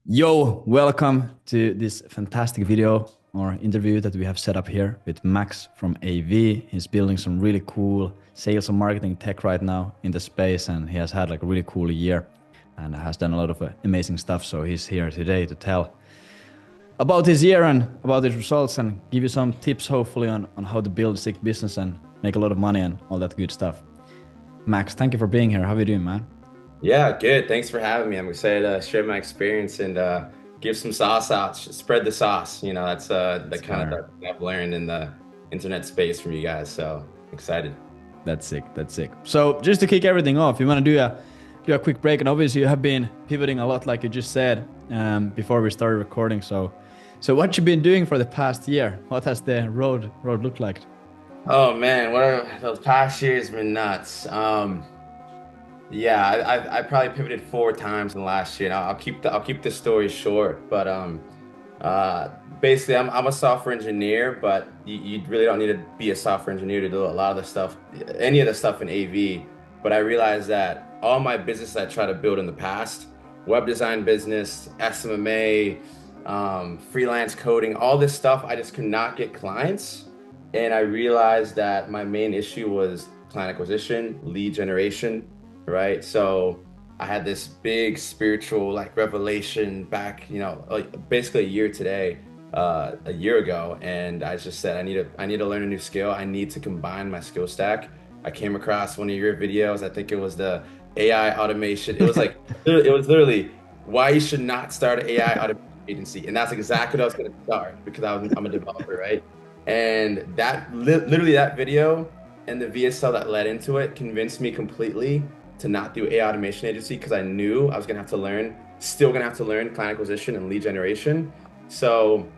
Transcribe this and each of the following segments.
Yo, welcome to this fantastic video or interview that we have set up here with Max from AV. He's building some really cool sales and marketing tech right now in the space, and he has had like a really cool year and has done a lot of amazing stuff. So he's here today to tell about his year and about his results and give you some tips hopefully on how to build a sick business and make a lot of money and all that good stuff. Max, thank you for being here. How are you doing, man? Yeah, good. Thanks for having me. I'm excited to share my experience and give some sauce out, spread the sauce. That's the That's kind of fair. stuff I've learned in the internet space from you guys. So excited. That's sick. That's sick. So just to kick everything off, you want to do a quick break, and obviously you have been pivoting a lot, like you just said before we started recording. So what you been doing for the past year? What has the road looked like? Oh man, what are those past years been nuts. Yeah, I probably pivoted 4 times in the last year. And I'll keep the story short, but uh, basically I'm a software engineer, but you really don't need to be a software engineer to do a lot of the stuff, any of the stuff in AV. But I realized that all my business I tried to build in the past, web design business, SMMA, freelance coding, all this stuff, I just could not get clients. And I realized that my main issue was client acquisition, lead generation, right? So I had this big spiritual like revelation back, like basically a year today, a year ago, and I just said I need to learn a new skill. I need to combine my skill stack. I came across one of your videos. I think it was the AI automation. It was like it was literally why you should not start an AI automation agency, and that's exactly what I was going to start because I'm a developer, right? And that literally that video and the VSL that led into it convinced me completely to not do AI automation agency because I knew I was gonna have to learn, still gonna have to learn client acquisition and lead generation. So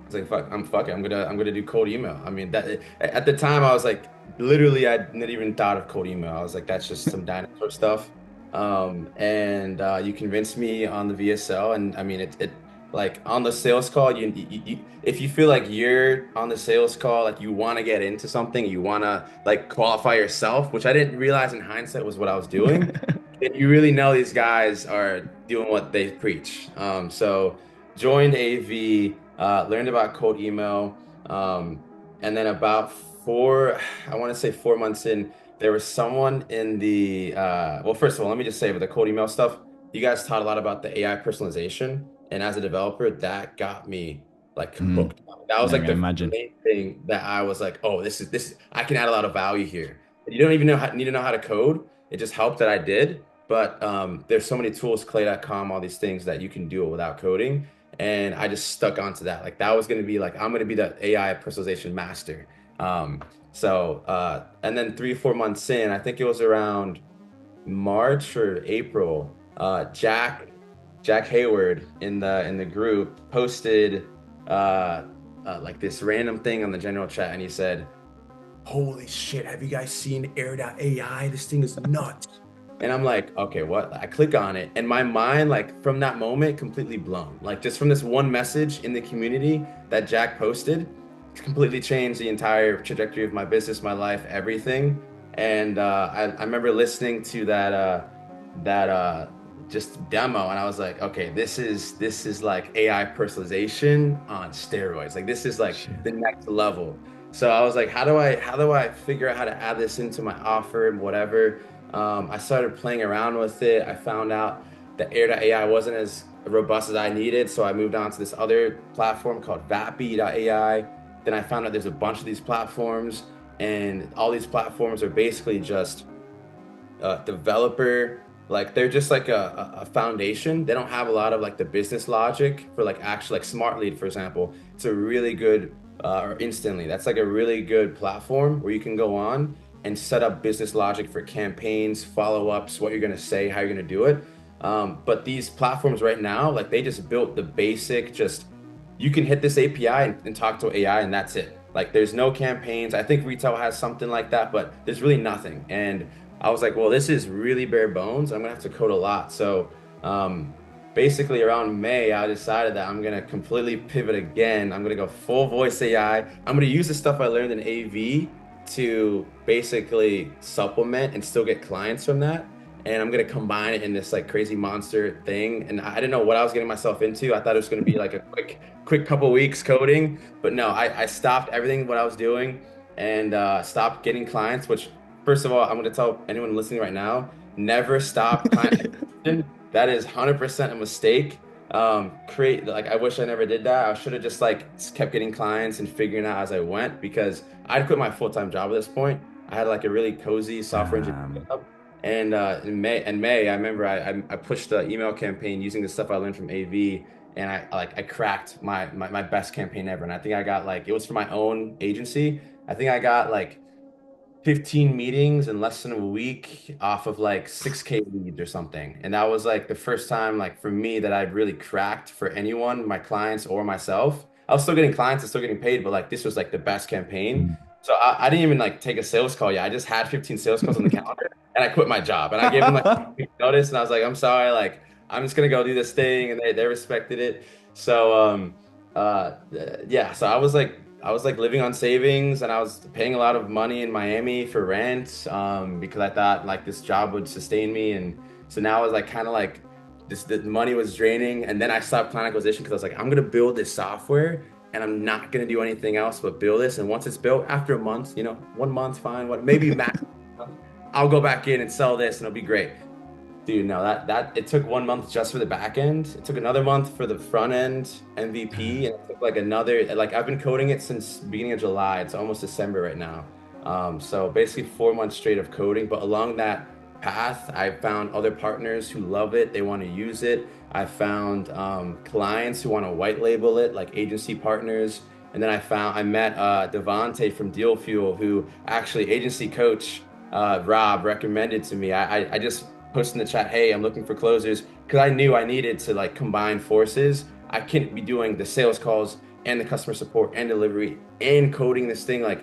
I was like, fuck it. I'm gonna do cold email. I mean, that at the time I was like, literally, I didn't even thought of cold email. I was like, that's just some dinosaur stuff. And you convinced me on the VSL, and I mean, it like on the sales call, if you feel like you're on the sales call, like you want to get into something, you want to like qualify yourself, which I didn't realize in hindsight was what I was doing. And you really know these guys are doing what they preach. So joined AV, learned about cold email, and then about I want to say 4 months in, there was someone in the well, first of all, let me just say with the cold email stuff, you guys taught a lot about the AI personalization, and as a developer, that got me like Mm, hooked. That was yeah, I like can the imagine. main thing that I was like, oh, this I can add a lot of value here. You don't even need to know how to code. It just helped that I did. But there's so many tools, clay.com, all these things that you can do it without coding. And I just stuck onto that. Like that was going to be like, I'm going to be the AI personalization master. And then 3 or 4 months in, I think it was around March or April, Jack Hayward in the group posted like this random thing on the general chat, and he said, "Holy shit, have you guys seen Air.ai? This thing is nuts." And I'm like, okay, what? I click on it, and my mind, like from that moment, completely blown. Like just from this one message in the community that Jack posted, it's completely changed the entire trajectory of my business, my life, everything. And I remember listening to that just demo, and I was like, okay, this is like AI personalization on steroids. Like this is like Shit. the next level. So I was like, how do I figure out how to add this into my offer and whatever. I started playing around with it. I found out that Air.ai wasn't as robust as I needed, so I moved on to this other platform called Vappy.ai. Then I found out there's a bunch of these platforms, and all these platforms are basically just developer, like they're just like a foundation. They don't have a lot of like the business logic for like actually like Smart Lead, for example. It's a really good or Instantly. That's like a really good platform where you can go on and set up business logic for campaigns, follow-ups, what you're gonna say, how you're gonna do it. But these platforms right now, like they just built the basic, just you can hit this API and talk to AI and that's it. Like there's no campaigns. I think retail has something like that, but there's really nothing. And I was like, well, this is really bare bones. I'm gonna have to code a lot. So basically around May, I decided that I'm gonna completely pivot again. I'm gonna go full voice AI. I'm gonna use the stuff I learned in AV to basically supplement and still get clients from that. and I'm gonna combine it in this like crazy monster thing. And I didn't know what I was getting myself into. I thought it was gonna be like a quick couple weeks coding, but no, I stopped everything what I was doing and stopped getting clients. Which, first of all, I'm gonna tell anyone listening right now, never stop client acquisition. That is 100% a mistake. Create like I wish I never did that. I should have just like kept getting clients and figuring out as I went because I'd quit my full-time job at this point. I had like a really cozy software engineering Um, job. And in May, I remember I pushed the email campaign using the stuff I learned from AV, and I cracked my best campaign ever. And I think I got like it was for my own agency. I think I got like 15 meetings in less than a week off of like 6K leads or something. And that was like the first time like for me that I'd really cracked for anyone, my clients or myself. I was still getting clients and still getting paid, but like this was like the best campaign. So I didn't even like take a sales call yet. I just had 15 sales calls on the calendar and I quit my job. And I gave them like a week notice and I was like, I'm sorry, like I'm just gonna go do this thing. And they respected it. So yeah, so I was like living on savings and I was paying a lot of money in Miami for rent because I thought like this job would sustain me. And so now I was like kind of like this the money was draining. And then I stopped client acquisition because I was like, I'm gonna build this software and I'm not gonna do anything else but build this. And once it's built, after a month, 1 month, fine, what maybe max, I'll go back in and sell this and it'll be great. Dude, no, that it took 1 month just for the back end. It took another month for the front end MVP, and it took like another like I've been coding it since beginning of July. It's almost December right now. So basically 4 months straight of coding. But along that path, I found other partners who love it. They want to use it. I found clients who want to white label it, like agency partners. And then I met Devante from Deal Fuel, who actually agency coach Rob recommended to me. I just posted in the chat, hey, I'm looking for closers because I knew I needed to like combine forces. I can't be doing the sales calls and the customer support and delivery and coding this thing. Like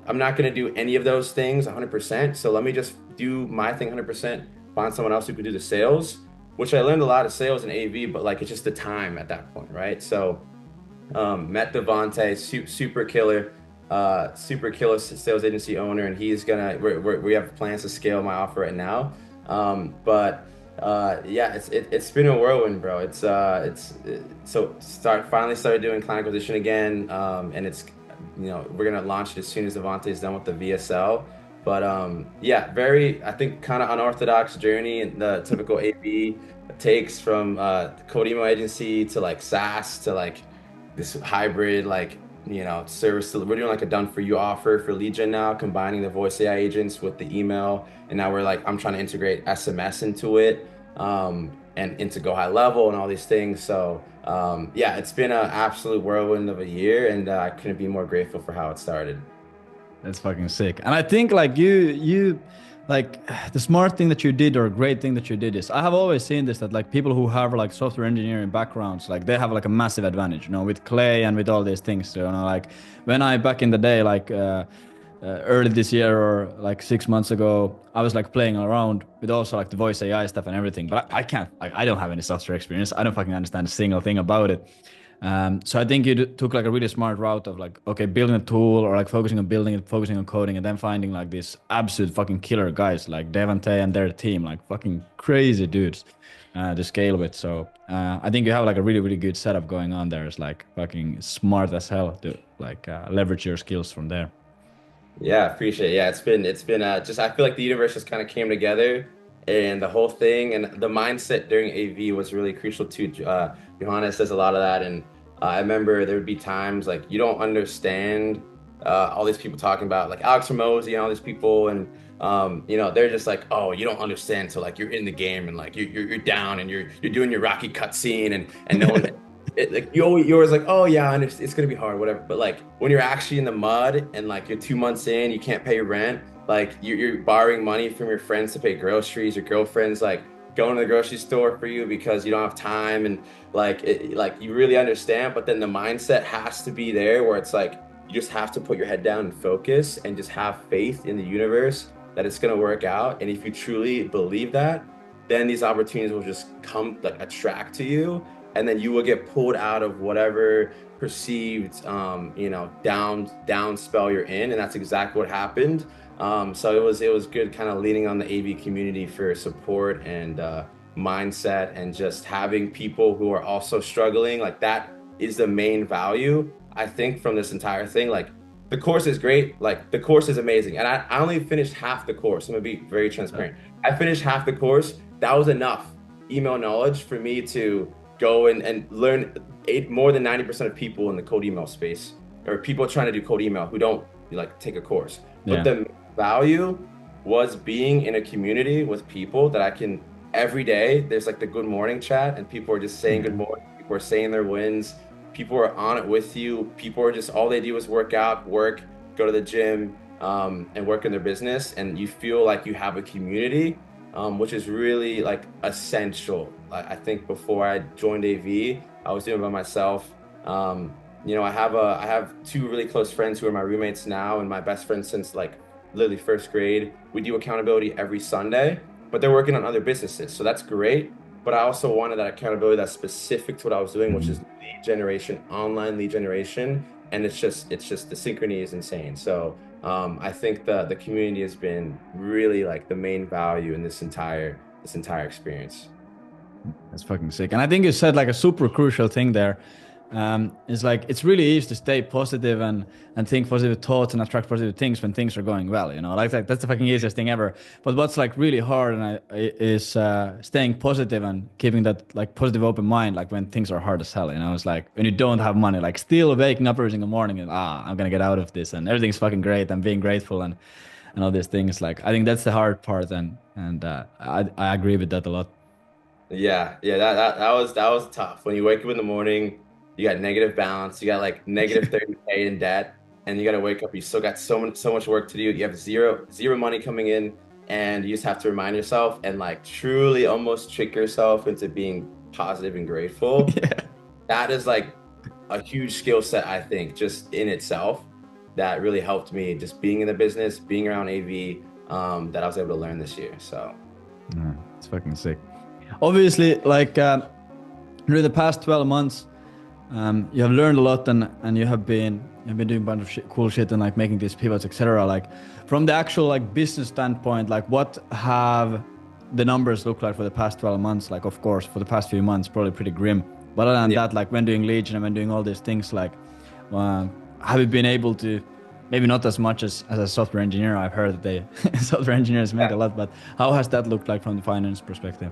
I'm not going to do any of those things 100%. So let me just do my thing 100%, find someone else who can do the sales, which I learned a lot of sales in AV, but like it's just the time at that point, right? So met Devante, super killer sales agency owner, and he's gonna. We have plans to scale my offer right now. But yeah, it's been a whirlwind, bro. So finally started doing client acquisition again, and we're gonna launch it as soon as Devante is done with the VSL. But yeah, very I think kind of unorthodox journey and the typical AV takes from the code email agency to like SaaS to like this hybrid like service. We're doing like a done for you offer for lead gen now, combining the voice AI agents with the email, and now I'm trying to integrate SMS into it, and into go high level and all these things. So yeah, it's been an absolute whirlwind of a year, and I couldn't be more grateful for how it started. That's fucking sick. And I think like you like the smart thing that you did or a great thing that you did is I have always seen this that like people who have like software engineering backgrounds, like they have like a massive advantage, with Clay and with all these things. So, like when I back in the day, like early this year or like 6 months ago, I was like playing around with also like the voice AI stuff and everything. But I can't, like, I don't have any software experience. I don't fucking understand a single thing about it. So I think you took like a really smart route of like, okay, building a tool or like focusing on building it, focusing on coding, and then finding like these absolute fucking killer guys like Devante and their team, like fucking crazy dudes to scale with. So I think you have like a really, really good setup going on there. It's like fucking smart as hell to like leverage your skills from there. Yeah, appreciate it. Yeah, it's been just I feel like the universe just kind of came together and the whole thing and the mindset during AV was really crucial too. Johannes says a lot of that, and I remember there would be times like you don't understand all these people talking about like Alex Ramosi and all these people, and they're just like, oh, you don't understand, so like you're in the game and like you're down and you're doing your Rocky cutscene and no one like you're always like, oh yeah, and it's gonna be hard, whatever. But like when you're actually in the mud and like you're 2 months in, you can't pay your rent, like you're borrowing money from your friends to pay groceries, your girlfriend's like going to the grocery store for you because you don't have time, and like you really understand. But then the mindset has to be there where it's like you just have to put your head down and focus and just have faith in the universe that it's gonna work out. And if you truly believe that, then these opportunities will just come like attract to you and then you will get pulled out of whatever perceived down spell you're in, and that's exactly what happened. So it was good kind of leaning on the AV community for support and mindset, and just having people who are also struggling. Like, that is the main value, I think, from this entire thing. Like, the course is great, like the course is amazing, and I only finished half the course. I'm gonna be very transparent. I finished half the course. That was enough email knowledge for me to go and learn more than 90% of people in the cold email space, or people trying to do cold email, who don't like take a course. But Yeah. the value was being in a community with people that I can every day. There's like the good morning chat, and people are just saying good morning. People are saying their wins. People are on it with you. People are just, all they do is work out, work, go to the gym, and work in their business. And you feel like you have a community, which is really like essential. I think before I joined AV, I was doing it by myself. I have two really close friends who are my roommates now, and my best friends since like literally first grade. We do accountability every Sunday, but they're working on other businesses, so that's great. But I also wanted that accountability that's specific to what I was doing, which Mhm. is lead generation, online lead generation, and it's just the synchrony is insane. So I think the community has been really like the main value in this entire experience. That's fucking sick. And I think you said like a super crucial thing there. It's like it's really easy to stay positive and think positive thoughts and attract positive things when things are going well. You know, like that's the fucking easiest thing ever. But what's like really hard is staying positive and keeping that like positive open mind, like when things are hard as hell. You know, it's like when you don't have money, like still waking up every single morning and I'm gonna get out of this and everything's fucking great. I'm being grateful and all these things. Like I think that's the hard part and I agree with that a lot. Yeah, that was tough. When you wake up in the morning, you got negative balance, you got like negative 30K in debt, and you got to wake up. You still got so much work to do. You have zero money coming in, and you just have to remind yourself and like truly almost trick yourself into being positive and grateful. Yeah. That is like a huge skill set, I think, just in itself, that really helped me just being in the business, being around AV, that I was able to learn this year. So. Yeah, it's fucking sick. Obviously, like during the past 12 months, you have learned a lot and you've been doing a bunch of cool shit and like making these pivots, etc. Like from the actual like business standpoint, like what have the numbers look like for the past 12 months? Like of course, for the past few months, probably pretty grim. But other than Yeah. that, like when doing Legion and when doing all these things, like uh, have you been able to? Maybe not as much as a software engineer. I've heard that they software engineers make a lot, but how has that looked like from the finance perspective?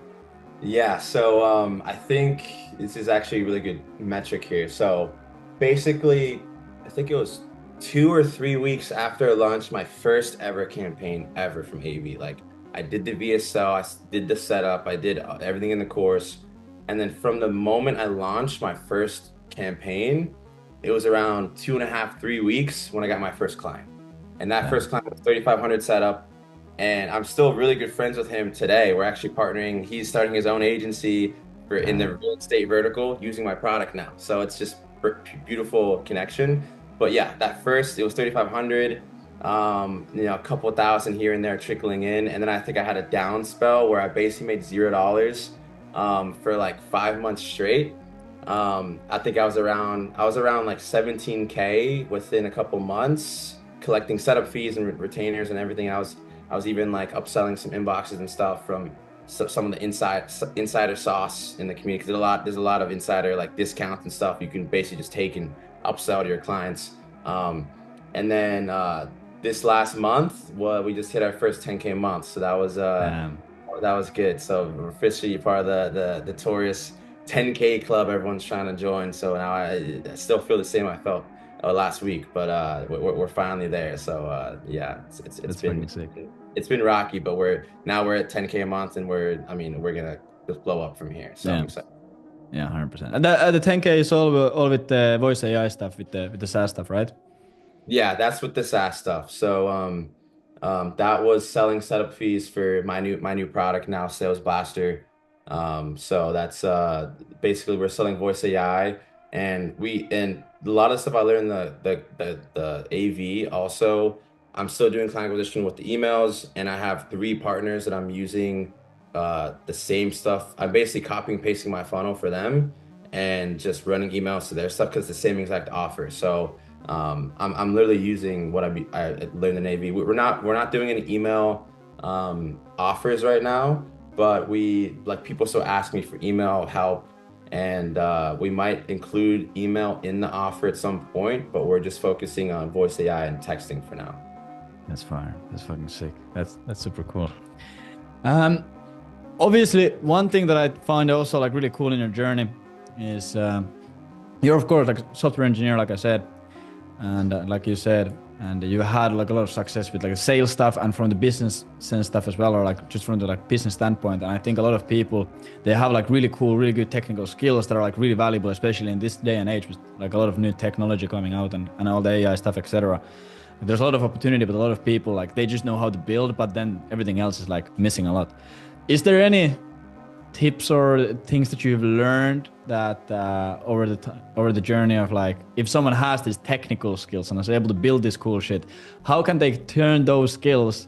Yeah, so I think this is actually a really good metric here. So basically, I think it was 2 or 3 weeks after I launched my first ever campaign ever from AV. Like, I did the VSL, did the setup, I did everything in the course. And then from the moment I launched my first campaign, it was around 2.5, 3 weeks when I got my first client. And that Yeah. first client was 3,500 setup, and I'm still really good friends with him today. We're actually partnering. He's starting his own agency in the real estate vertical using my product now. So it's just beautiful connection. But yeah, that first it was 3,500, a couple thousand here and there trickling in, and then I think I had a down spell where I basically made $0 for like 5 months straight. I think I was around like 17K within a couple months, collecting setup fees and retainers and everything. I was even like upselling some inboxes and stuff from some of the insider sauce in the community, because there's a lot of insider like discounts and stuff you can basically just take and upsell to your clients. And then this last month, well, we just hit our first 10K month, so Um, that was good. So we're officially part of the notorious 10K club everyone's trying to join. So now I still feel the same I felt last week, but we're finally there. So yeah, that's fucking sick. it's been rocky, but we're at 10K a month, and we're gonna just blow up from here. So I'm Yeah. excited. Yeah, 100%. And the 10K is all with the voice AI stuff, with the SaaS stuff, right? Yeah, that's with the SaaS stuff. So that was selling setup fees for my new product now, Sales Blaster. So that's basically we're selling voice AI, and a lot of stuff I learned the AV also. I'm still doing client acquisition with the emails, and I have 3 partners that I'm using the same stuff. I'm basically copying pasting my funnel for them, and just running emails to their stuff because it's the same exact offer. So I'm literally using what I learned in Navy. We're not doing any email offers right now, but we like people still ask me for email help, and we might include email in the offer at some point, but we're just focusing on voice AI and texting for now. That's fire. That's fucking sick. That's super cool. Um, Obviously, one thing that I find also like really cool in your journey is you're of course like software engineer, like I said, and like you said, and you had like a lot of success with like sales stuff and from the business sense stuff as well, or like just from the like business standpoint. And I think a lot of people, they have like really cool, really good technical skills that are like really valuable, especially in this day and age with like a lot of new technology coming out and all the AI stuff, etc. There's a lot of opportunity, but a lot of people like they just know how to build, but then everything else is like missing a lot. Is there any tips or things that you've learned that over the journey of like if someone has these technical skills and is able to build this cool shit, how can they turn those skills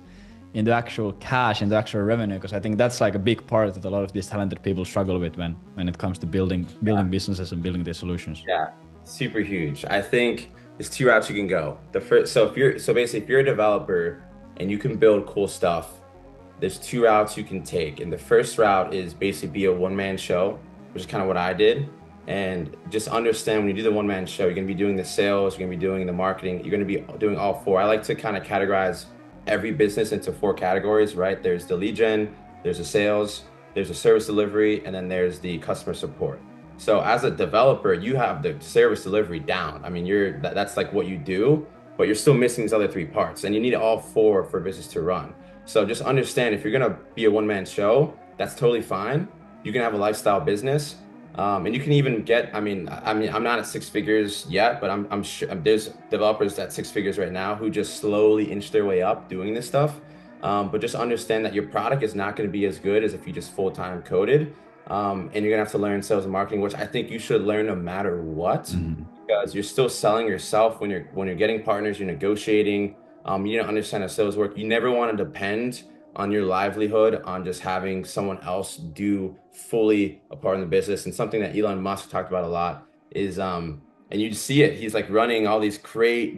into actual cash, into actual revenue? Because I think that's like a big part that a lot of these talented people struggle with when it comes to building businesses and building their solutions. Yeah, super huge. I think there's two routes you can go. The first, so basically if you're a developer and you can build cool stuff, there's two routes you can take. And the first route is basically be a one-man show, which is kind of what I did. And just understand when you do the one-man show, you're going to be doing the sales, you're going to be doing the marketing, you're going to be doing all four. I like to kind of categorize every business into four categories, right? There's the lead gen, there's the sales, there's the service delivery, and then there's the customer support. So as a developer, you have the service delivery down. I mean, that's like what you do, but you're still missing these other three parts, and you need all four for business to run. So just understand if you're gonna be a one-man show, that's totally fine. You can have a lifestyle business, and you can even get. I'm not at six figures yet, but I'm sure there's developers at six figures right now who just slowly inch their way up doing this stuff. But just understand that your product is not going to be as good as if you just full-time coded. And you're gonna have to learn sales and marketing, which I think you should learn no matter what, because you're still selling yourself when you're getting partners, you're negotiating. You don't understand how sales work. You never want to depend on your livelihood on just having someone else do fully a part in the business. And something that Elon Musk talked about a lot is and you see it. He's like running all these crazy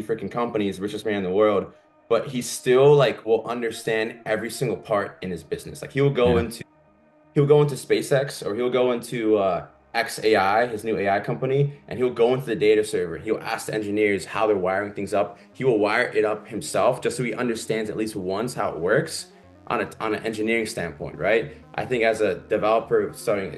freaking companies, richest man in the world, but he still like will understand every single part in his business. Like he'll go into SpaceX, or he'll go into xAI, his new AI company, and he'll go into the data server. He'll ask the engineers how they're wiring things up. He will wire it up himself just so he understands at least once how it works on an engineering standpoint, right? I think as a developer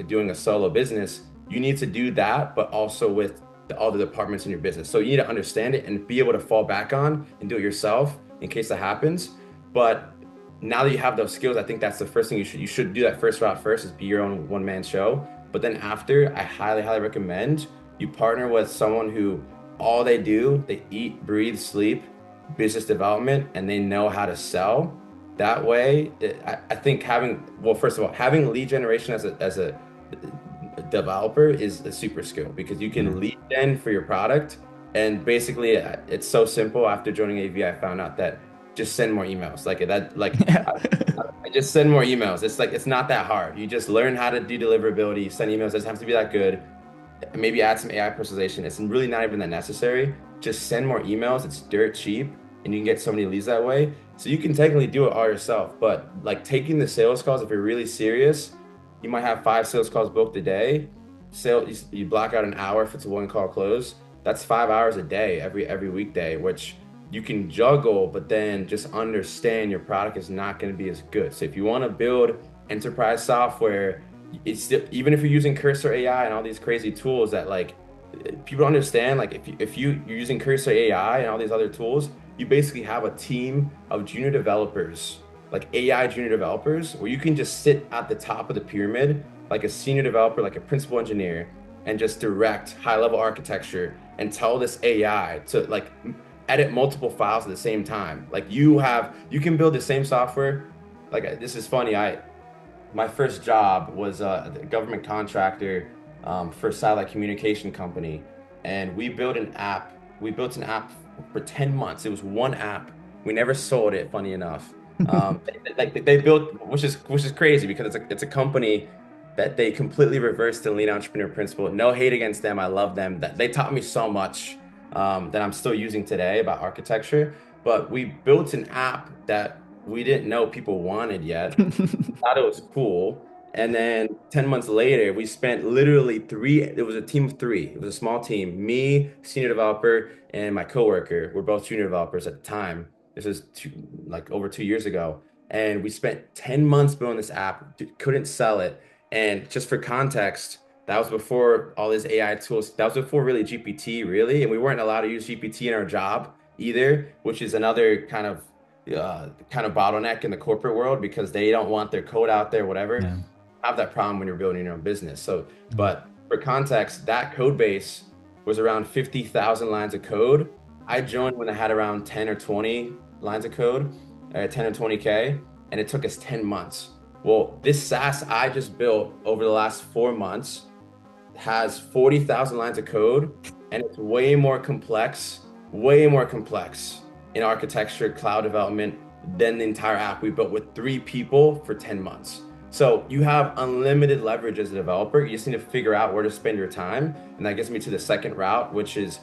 doing a solo business, you need to do that, but also with all the departments in your business. So you need to understand it and be able to fall back on and do it yourself in case that happens. But now that you have those skills, I think that's the first thing you should do. That first route first is be your own one-man show. But then after, I highly recommend you partner with someone who all they do, they eat, breathe, sleep, business development, and they know how to sell. That way, I think first of all, having lead generation as a developer is a super skill, because you can lead gen for your product. And basically, it's so simple. After joining AV, I found out that just send more emails. I just send more emails. It's not that hard. You just learn how to do deliverability, send emails. It doesn't have to be that good. Maybe add some AI personalization. It's really not even that necessary. Just send more emails. It's dirt cheap, and you can get so many leads that way. So you can technically do it all yourself. But like taking the sales calls, if you're really serious, you might have 5 sales calls booked a day. You block out an hour if it's a one call close. That's 5 hours a day every weekday, which you can juggle, but then just understand your product is not going to be as good. So if you want to build enterprise software, it's still, even if you're using Cursor AI and all these crazy tools that like people understand, like if you're using Cursor AI and all these other tools, you basically have a team of junior developers, like AI junior developers, where you can just sit at the top of the pyramid, like a senior developer, like a principal engineer, and just direct high level architecture and tell this AI to like edit multiple files at the same time. Like you can build the same software. Like this is funny. My first job was a government contractor for a satellite communication company, and we built an app. We built an app for 10 months. It was one app. We never sold it, funny enough. Like they built, which is crazy, because it's a company that they completely reversed the lean entrepreneur principle. No hate against them. I love them. That they taught me so much that I'm still using today about architecture. But we built an app that we didn't know people wanted yet. Thought it was cool. And then 10 months later, we spent literally three, it was a team of three. It was a small team. Me, senior developer, and my coworker. We're both junior developers at the time. This was like over 2 years ago. And we spent 10 months building this app, couldn't sell it. And just for context, that was before all these AI tools. That was before really GPT, really. And we weren't allowed to use GPT in our job either, which is another kind of bottleneck in the corporate world because they don't want their code out there, whatever. Yeah. Have that problem when you're building your own business. So, Mm. but for context, that code base was around 50,000 lines of code. I joined when I had around 10 or 20 lines of code, 10 or 20K, and it took us 10 months. Well, this SaaS I just built over the last 4 months has 40,000 lines of code, and it's way more complex in architecture, cloud development than the entire app we built with 3 people for 10 months. So you have unlimited leverage as a developer. You just need to figure out where to spend your time. And that gets me to the second route, which is,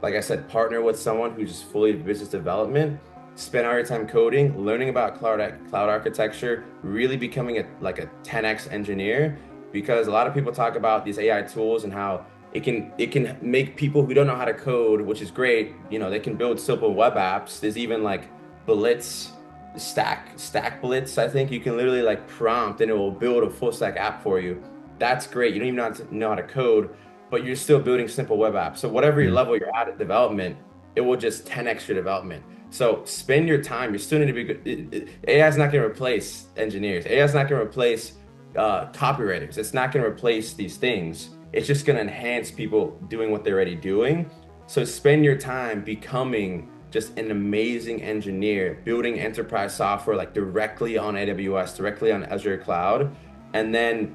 like I said, partner with someone who's just fully business development, spend all your time coding, learning about cloud architecture, really becoming a 10x engineer. Because a lot of people talk about these AI tools and how it can make people who don't know how to code, which is great. They can build simple web apps. There's even like Blitz, stack Blitz. I think you can literally like prompt and it will build a full stack app for you. That's great. You don't even know how to code, but you're still building simple web apps. So whatever your Mm. level you're at development, it will just 10x your development. So spend your time. You still need to be good. AI is not going to replace engineers. AI is not going to replace copywriters. It's not going to replace these things. It's just going to enhance people doing what they're already doing. So spend your time becoming just an amazing engineer, building enterprise software like directly on AWS, directly on Azure Cloud. And then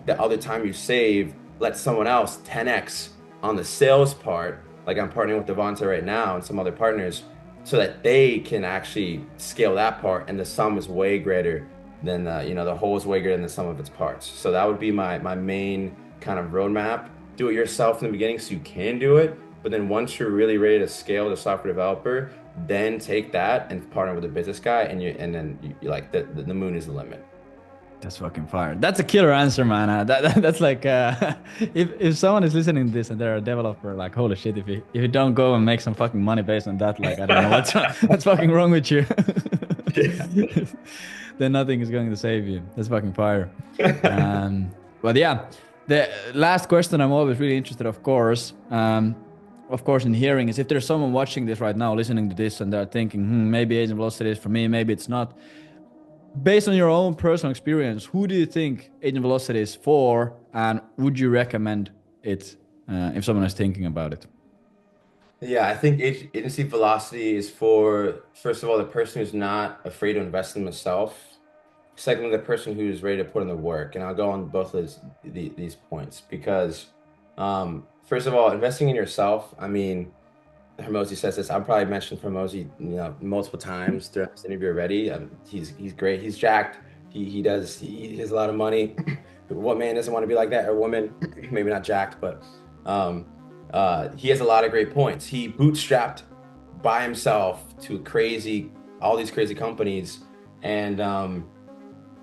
the other time you save, let someone else 10x on the sales part. Like I'm partnering with Devonta right now and some other partners so that they can actually scale that part. And the sum is way greater than the whole is way greater than the sum of its parts. So that would be my main kind of roadmap. Do it yourself in the beginning so you can do it. But then once you're really ready to scale the software developer, then take that and partner with a business guy, and then you like the moon is the limit. That's fucking fire. That's a killer answer, man. That's like if someone is listening to this and they're a developer, like holy shit, if you don't go and make some fucking money based on that, like I don't know what's fucking wrong with you. Yeah. Then nothing is going to save you. That's fucking fire. But yeah, the last question I'm always really interested, of course, in hearing is if there's someone watching this right now, listening to this, and they're thinking, maybe agent velocity is for me, maybe it's not. Based on your own personal experience, who do you think agent velocity is for, and would you recommend it if someone is thinking about it? Yeah, I think agency velocity is for, first of all, the person who's not afraid to invest in themselves. Secondly, the person who's ready to put in the work. And I'll go on both of these points because, first of all, investing in yourself. I mean, Hormozy says this. I've probably mentioned Hormozy, multiple times throughout this interview already. He's great. He's jacked. He has a lot of money. What man doesn't want to be like that? Or woman, maybe not jacked, but he has a lot of great points. He bootstrapped by himself to all these crazy companies, and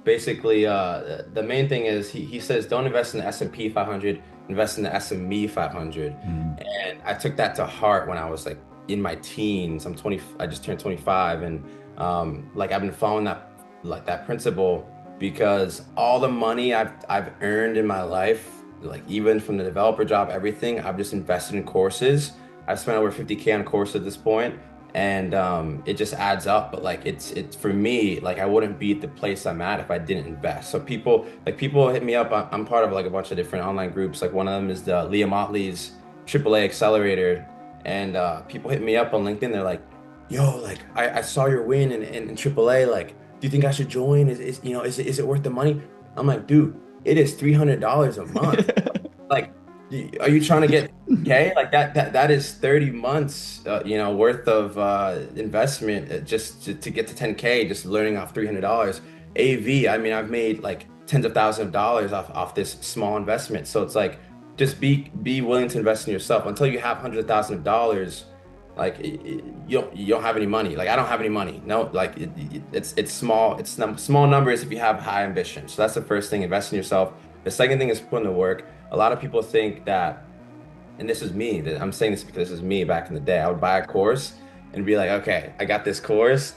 basically the main thing is he says don't invest in the S&P 500, invest in the SME 500. And I took that to heart when I was like in my teens. I just turned 25, and like I've been following that principle because all the money I've earned in my life, like even from the developer job, everything, I've just invested in courses. I've spent over 50K on courses at this point, and it just adds up. But like it's for me, like I wouldn't be at the place I'm at if I didn't invest. So people hit me up. I'm part of like a bunch of different online groups. Like one of them is the Leah Motley's AAA Accelerator, and people hit me up on LinkedIn. They're like, "Yo, like I saw your win in AAA. Like, do you think I should join? Is it worth the money?" I'm like, "Dude, it is $300 a month. Like, are you trying to get okay? Like that is 30 months, worth of investment just to get to 10K, just learning off $300. AV, I mean, I've made like tens of thousands of dollars off this small investment. So it's like just be willing to invest in yourself until you have hundreds of thousands of dollars. Like you don't have any money. Like I don't have any money. No, like it's small. It's small numbers if you have high ambition. So that's the first thing. Invest in yourself. The second thing is put in the work. A lot of people think that, and this is me. That I'm saying this because this is me back in the day. I would buy a course and be like, okay, I got this course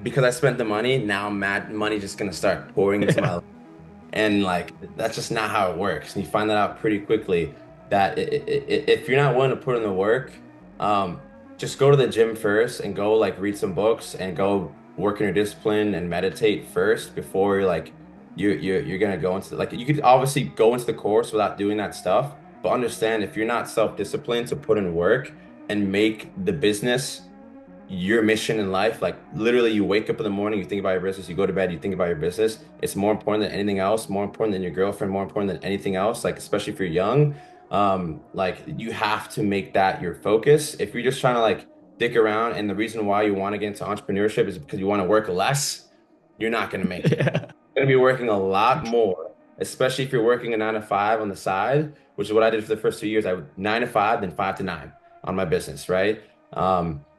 because I spent the money. Now mad money just gonna start pouring into my Yeah. life. And like that's just not how it works. And you find that out pretty quickly that if you're not willing to put in the work, um, just go to the gym first and go like read some books and go work in your discipline and meditate first before you're gonna go into like you could obviously go into the course without doing that stuff, but understand if you're not self-disciplined to put in work and make the business your mission in life, like literally you wake up in the morning, you think about your business, you go to bed, you think about your business. It's more important than anything else, more important than your girlfriend, more important than anything else, like especially if you're young. Like you have to make that your focus. If you're just trying to like dick around and the reason why you want to get into entrepreneurship is because you want to work less, you're not going to make it. Yeah. You're going to be working a lot more, especially if you're working a 9 to 5 on the side, which is what I did for the first 2 years. I would 9 to 5, then 5 to 9 on my business, right?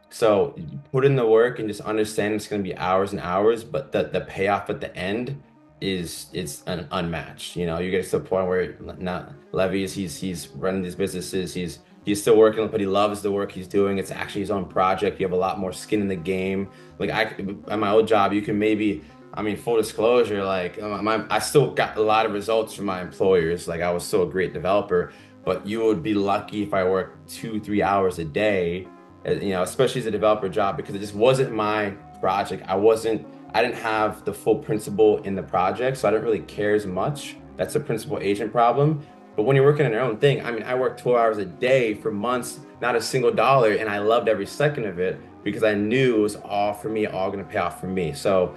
So you put in the work and just understand it's going to be hours and hours, but the payoff at the end is unmatched. You know, you get to the point where now Leevi is he's running these businesses, he's still working, but he loves the work he's doing. It's actually his own project. You have a lot more skin in the game. Like at my old job, you can maybe, I mean, full disclosure, like I still got a lot of results from my employers. Like I was still a great developer, but you would be lucky if I worked 2, 3 hours a day, you know, especially as a developer job, because it just wasn't my project. I didn't have the full principal in the project, so I didn't really care as much. That's a principal agent problem. But when you're working on your own thing, I mean, I worked 12 hours a day for months, not a single dollar, and I loved every second of it because I knew it was all for me, all going to pay off for me. So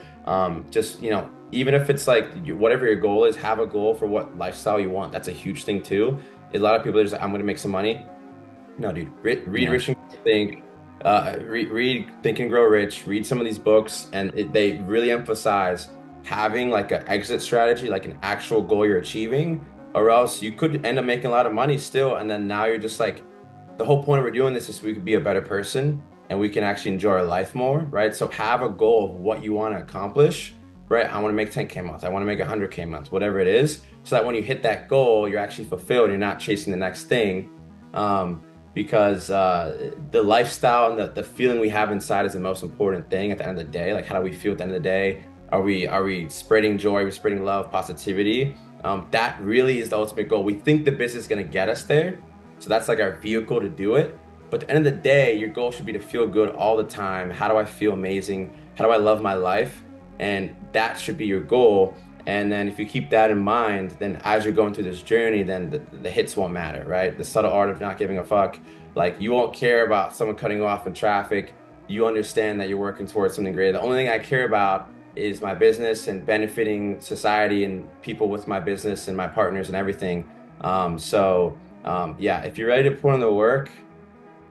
just, you know, even if it's like whatever your goal is, have a goal for what lifestyle you want. That's a huge thing too. A lot of people are just like, I'm going to make some money. No, dude, read Yeah. Rich and Think, read Think and Grow Rich, read some of these books, and they really emphasize having like an exit strategy, like an actual goal you're achieving, or else you could end up making a lot of money still, and then now you're just like, the whole point of we're doing this is so we could be a better person and we can actually enjoy our life more, right? So have a goal of what you want to accomplish, right? I want to make 10K a month, I want to make 100K a month, whatever it is, so that when you hit that goal, you're actually fulfilled, you're not chasing the next thing. Because the lifestyle and the feeling we have inside is the most important thing at the end of the day. Like, how do we feel at the end of the day? Are we spreading joy? Are we spreading love, positivity? That really is the ultimate goal. We think the business is going to get us there, so that's like our vehicle to do it. But at the end of the day, your goal should be to feel good all the time. How do I feel amazing? How do I love my life? And that should be your goal. And then if you keep that in mind, then as you're going through this journey, then the hits won't matter, right? The subtle art of not giving a fuck. Like you won't care about someone cutting you off in traffic. You understand that you're working towards something greater. The only thing I care about is my business and benefiting society and people with my business and my partners and everything. Yeah, if you're ready to put in the work,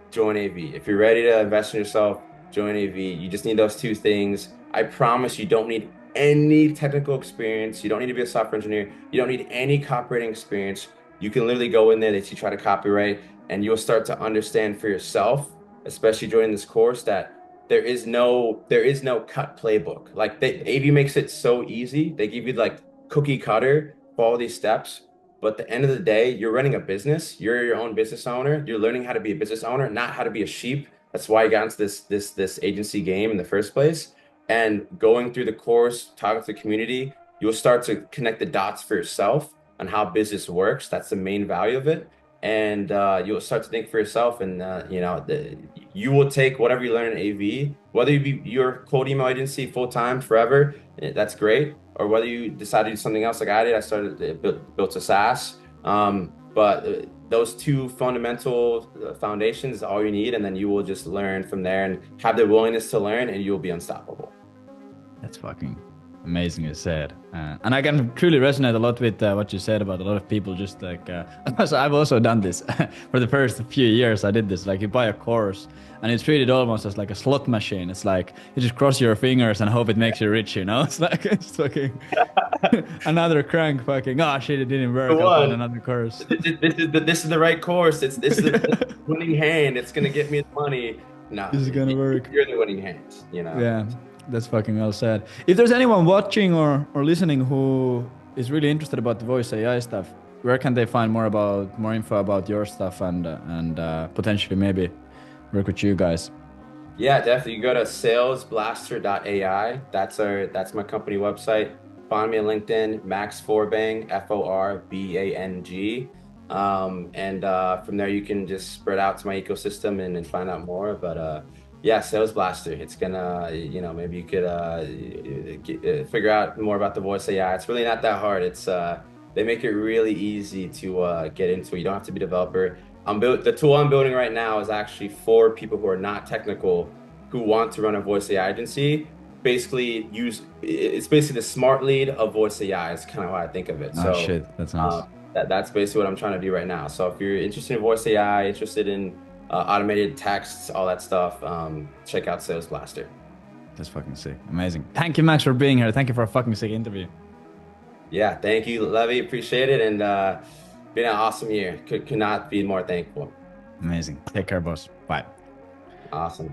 join AV. If you're ready to invest in yourself, join AV. You just need those two things. I promise you don't need any technical experience. You don't need to be a software engineer. You don't need any copywriting experience. You can literally go in there, they teach you how to copyright, and you'll start to understand for yourself, especially during this course, that there is no cut playbook. Like AV makes it so easy. They give you like cookie cutter, follow these steps. But at the end of the day, you're running a business. You're your own business owner. You're learning how to be a business owner, not how to be a sheep. That's why I got into this agency game in the first place. And going through the course, talking to the community, you'll start to connect the dots for yourself on how business works. That's the main value of it. And you'll start to think for yourself, and you will take whatever you learn in AV, whether you be your cold email agency full time forever, that's great, or whether you decide to do something else like I did. I started built a SaaS. But those two fundamental foundations is all you need, and then you will just learn from there and have the willingness to learn, and you'll be unstoppable. That's fucking Amazingly said. And I can truly resonate a lot with what you said about a lot of people just like, so I've also done this for the first few years. I did this, like you buy a course and it's treated almost as like a slot machine. It's like you just cross your fingers and hope it makes you rich, you know? It's like, it's fucking another crank fucking, oh shit, it didn't The work. I'll find one. another course. This is the right course. This is the winning hand. It's gonna get me the money. No, This is gonna work. you're the winning hand. Yeah, that's fucking well said. If there's anyone watching or listening who is really interested about the voice AI stuff, where can they find more info about your stuff and potentially maybe work with you guys? Yeah, definitely. You go to salesblaster.ai. That's my company website. Find me on LinkedIn, Max Forbang, Forbang. And from there you can just spread out to my ecosystem and find out more. But yeah, Sales Blaster. It's gonna, maybe you could figure out more about the voice AI. It's really not that hard. They make it really easy to get into. You don't have to be a developer. The tool I'm building right now is actually for people who are not technical, who want to run a voice AI agency. It's basically the smart lead of voice AI is kind of how I think of it. Oh shit, that's nice. That's basically what I'm trying to do right now. So if you're interested in voice AI, interested in automated texts, all that stuff, check out Sales Blaster. That's fucking sick. Amazing. Thank you, Max, for being here. Thank you for a fucking sick interview. Yeah, thank you, Leevi. Appreciate it. And been an awesome year. Could not be more thankful. Amazing. Take care, boss. Bye. Awesome.